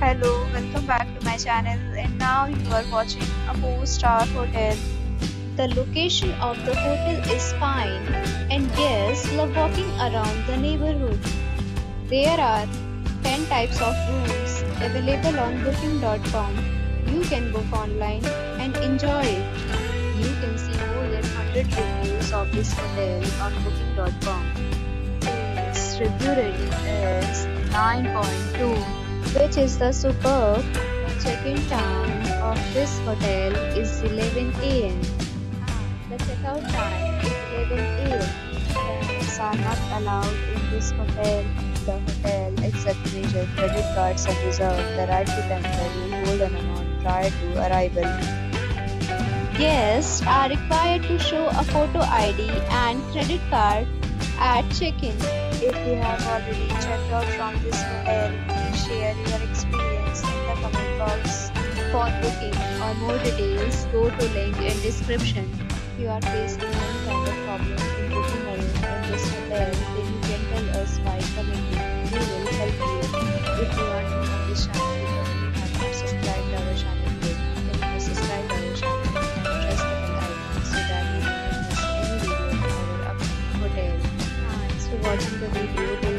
Hello, welcome back to my channel, and now you are watching a 4-star hotel. The location of the hotel is fine and guests love walking around the neighborhood. There are 10 types of rooms available on booking.com. You can book online and enjoy it. You can see more than 100 reviews of this hotel on booking.com. Its review rating is 9.2, which is the superb. Check-in time of this hotel is 11 a.m. The checkout time is 11 a.m. Pets are not allowed in this hotel. The hotel accepts major credit cards and reserves the right to temporarily hold an amount prior to arrival. Guests are required to show a photo ID and credit card at check-in. If you have already checked out from this hotel, please share your experience in the comment box. For booking or more details, go to link in description. If you are facing any kind of problem in booking a room in this hotel, then you can tell us by commenting. We will help you. If you are new on this channel or you have not subscribed to our channel yet, then please subscribe to our channel and press the bell icon so that you don't miss any video of our upcoming hotel. Thanks for watching the video.